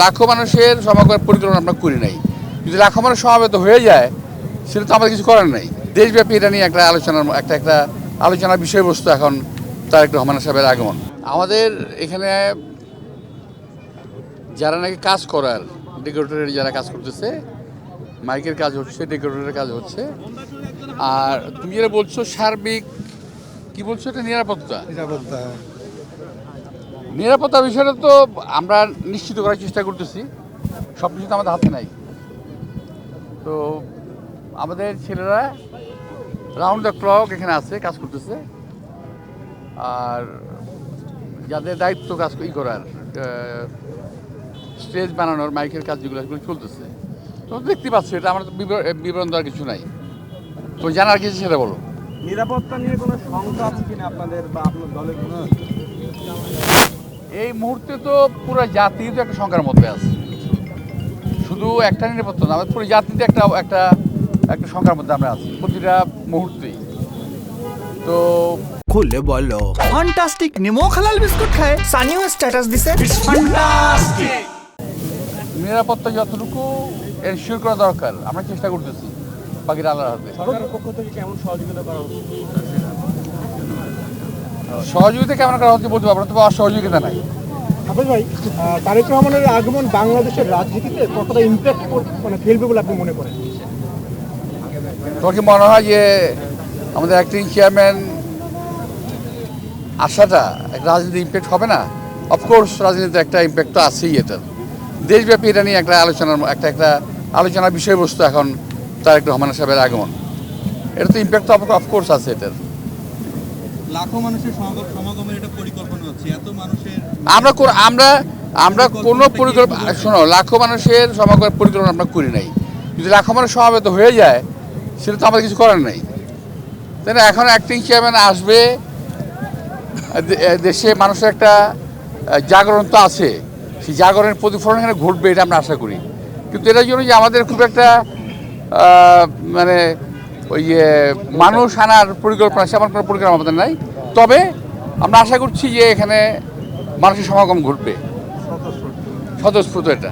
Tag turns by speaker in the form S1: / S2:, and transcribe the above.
S1: লাখো মানুষের সমাগমের পরিকল্পনা আমরা করি নাই। যদি লাখো মানুষ সমাবেত হয়ে যায় সেটা তো আমাদের কিছু করার নেই। দেশব্যাপী এটা নিয়ে একটা আলোচনার বিষয়বস্তু এখন তারেক রহমান সাহেবের আগমন। আমাদের এখানে যারা নাকি কাজ করার, ডেকোরেটরের যারা কাজ করতেছে, মাইকের কাজ হচ্ছে, ডেকোরেটরের কাজ হচ্ছে। আর তুমি যেটা বলছো সার্বিক, কি বলছো এটা নিরাপত্তা বিষয়টা তো আমরা নিশ্চিত করার চেষ্টা করতেছি। সব কিছু তো আমাদের হাতে নাই। তো আমাদের ছেলেরা রাউন্ড দ্য ক্লক এখানে আছে, কাজ করতেছে। আর যাদের দায়িত্ব কাজ করার, স্টেজ বানানোর, মাইকের কাজ যেগুলো সেগুলো চলতেছে। তো দেখতে পাচ্ছ, এটা আমার তো বিবরণ দেওয়ার কিছু নাই। তো জানার কিছু সেটা বলো।
S2: নিরাপত্তা নিয়ে কোনো শঙ্কা আছে কিনা আপনাদের বা আপনার দলের?
S1: এই মুহূর্তে তো পুরো জাতি তো একটা শঙ্কার মধ্যে আছে। শুধু একটা নিরাপত্তা না, আমাদের পুরো জাতিতে একটা একটা একটা শঙ্কার মধ্যে আমরা আছি প্রতিটা মুহূর্তেই। তো
S3: খুলে বলো ফ্যান্টাস্টিক নিমো খালাল বিস্কুট খায় সানিও স্ট্যাটাস দিছে ফ্যান্টাস্টিক।
S1: নিরাপত্তা যতটুকু এনশিওর করা দরকার আমরা চেষ্টা করতেছি, বাকিটা আল্লাহর হাতে।
S2: সরকারের পক্ষ থেকে কেমন সহযোগিতা করা হচ্ছে?
S1: সহযোগিতা কেমন করা হচ্ছে বলতে পারবো না, তবে অসহযোগিতা নাই।
S2: আফরোজ ভাই, তারেক রহমানের আগমন বাংলাদেশের রাজনীতিতে কতটা ইম্প্যাক্ট ফেলবে বলে আপনি মনে করেন?
S1: তোমার কি মনে হয় যে আমাদের অ্যাক্টিং চেয়ারম্যান আসাটা একটা রাজনীতি ইম্প্যাক্ট হবে না? অফকোর্স রাজনীতিতে একটা ইম্প্যাক্ট তো আছেই। এটার দেশব্যাপী এটা নিয়ে একটা আলোচনার বিষয়বস্তু এখন তারেক রহমান সাহেবের আগমন। এটা তো ইম্প্যাক্ট তো অফকোর্স আছে এটার।
S4: লাখো মানুষের সমাগমের এটা পরিকল্পনা হচ্ছে, এত মানুষের
S1: আমরা কোনো পরিকল্পনা, শোনো, লাখো মানুষের সমাগমের পরিকল্পনা আমরা করি নাই। যদি লাখো মানুষ সমাবেত হয়ে যায় সেটা তো আমাদের কিছু করার নেই, তাই না? এখন অ্যাক্টিং চেয়ারম্যান আসবে, দেশে মানুষের একটা জাগরণ তো আছে, সেই জাগরণের প্রতিফলন এখানে ঘটবে এটা আমরা আশা করি। কিন্তু এটার জন্য যে আমাদের খুব একটা মানে ওই মানুষ আনার পরিকল্পনা, সেমন কোনো পরিকল্পনা আমাদের নাই। তবে আমরা আশা করছি যে এখানে মানুষের সমাগম ঘটবে, স্বতঃস্ফূর্ত এটা।